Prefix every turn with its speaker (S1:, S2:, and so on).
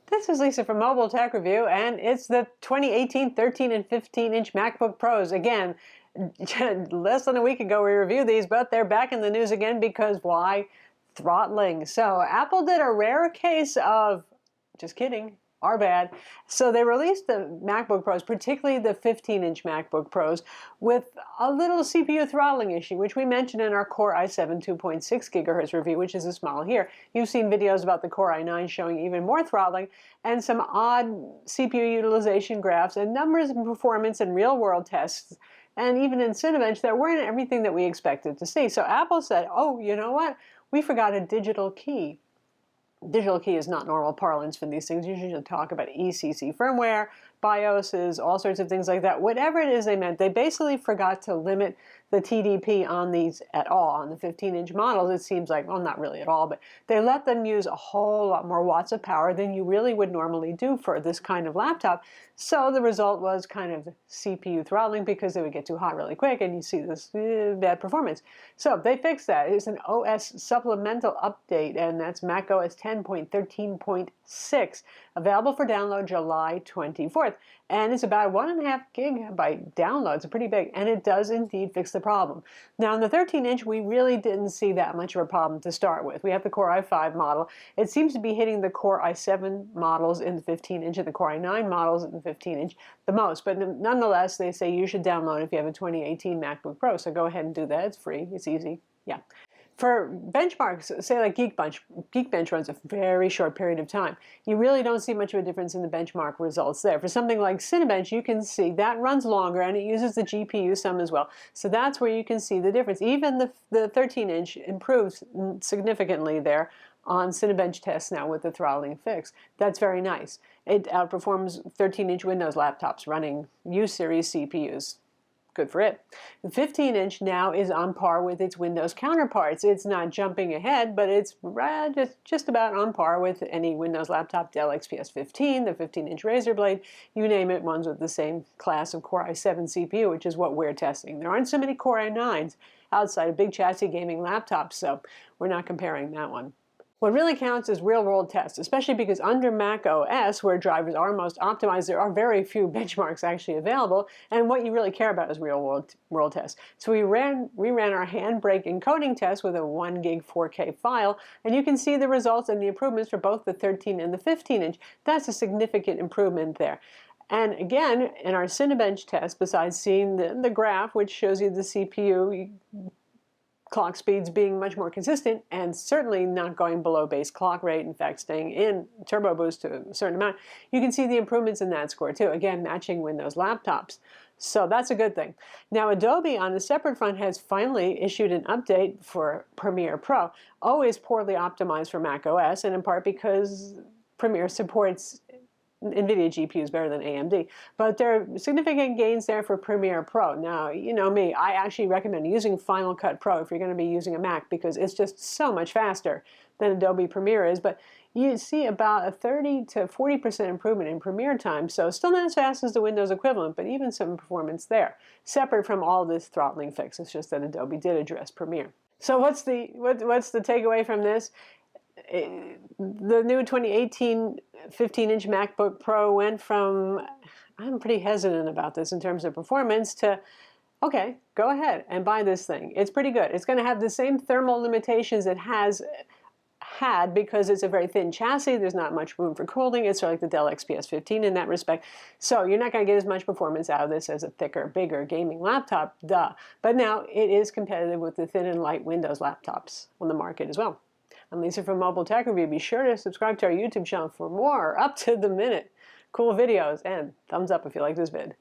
S1: This is Lisa from Mobile Tech Review, and it's the 2018 13 and 15-inch MacBook Pros. Again, less than a week ago we reviewed these, but they're back in the news again because why? Throttling. So Apple did a rare case of, just kidding, our bad. So they released the MacBook Pros, particularly the 15-inch MacBook Pros, with a little CPU throttling issue, which we mentioned in our Core i7 2.6 gigahertz review, which is this model here. You've seen videos about the Core i9 showing even more throttling, and some odd CPU utilization graphs, and numbers and performance in real-world tests, and even in Cinebench that weren't everything that we expected to see. So Apple said, oh, you know what? We forgot a digital key. Digital key is not normal parlance for these things. You should talk about ECC firmware, BIOSes, all sorts of things like that. Whatever it is they meant, they basically forgot to limit the TDP on these at all. On the 15-inch models, it seems like, well, not really at all, but they let them use a whole lot more watts of power than you really would normally do for this kind of laptop. So the result was kind of CPU throttling because they would get too hot really quick, and you see this bad performance. So they fixed that. It's an OS supplemental update, and that's macOS 10.13.6, available for download July 24th. And it's about 1.5 gigabyte download. It's pretty big, and it does indeed fix the problem. Now, in the 13-inch, we really didn't see that much of a problem to start with. We have the Core i5 model. It seems to be hitting the Core i7 models in the 15-inch and the Core i9 models in the 15-inch the most. But nonetheless, they say you should download if you have a 2018 MacBook Pro. So go ahead and do that. It's free. It's easy. Yeah. For benchmarks, say like Geekbench runs a very short period of time. You really don't see much of a difference in the benchmark results there. For something like Cinebench, you can see that runs longer and it uses the GPU some as well. So that's where you can see the difference. Even the 13-inch improves significantly there on Cinebench tests now with the throttling fix. That's very nice. It outperforms 13-inch Windows laptops running U-series CPUs. Good for it. The 15-inch now is on par with its Windows counterparts. It's not jumping ahead, but it's just about on par with any Windows laptop, Dell XPS 15, the 15-inch Razer Blade, you name it, ones with the same class of Core i7 CPU, which is what we're testing. There aren't so many Core i9s outside of big chassis gaming laptops, so we're not comparing that one. What really counts is real-world tests, especially because under macOS, where drivers are most optimized, there are very few benchmarks actually available, and what you really care about is real-world tests. So we ran our Handbrake encoding test with a 1 gig 4K file, and you can see the results and the improvements for both the 13 and the 15-inch. That's a significant improvement there. And again, in our Cinebench test, besides seeing the graph, which shows you the CPU clock speeds being much more consistent and certainly not going below base clock rate, in fact staying in turbo boost to a certain amount, you can see the improvements in that score too, again matching Windows laptops. So that's a good thing. Now Adobe on a separate front has finally issued an update for Premiere Pro. O is poorly optimized for macOS, and in part because Premiere supports NVIDIA GPUs better than AMD, but there are significant gains there for Premiere Pro. Now, you know me, I actually recommend using Final Cut Pro if you're going to be using a Mac because it's just so much faster than Adobe Premiere is, but you see about a 30 to 40% improvement in Premiere time, so still not as fast as the Windows equivalent, but even some performance there. Separate from all this throttling fix, it's just that Adobe did address Premiere. So what's the takeaway from this? The new 2018 15-inch MacBook Pro went from, I'm pretty hesitant about this in terms of performance, to, okay, go ahead and buy this thing. It's pretty good. It's going to have the same thermal limitations it has had because it's a very thin chassis. There's not much room for cooling. It's sort of like the Dell XPS 15 in that respect. So you're not going to get as much performance out of this as a thicker, bigger gaming laptop, duh. But now it is competitive with the thin and light Windows laptops on the market as well. I'm Lisa from Mobile Tech Review. Be sure to subscribe to our YouTube channel for more up-to-the-minute cool videos, and thumbs up if you like this vid.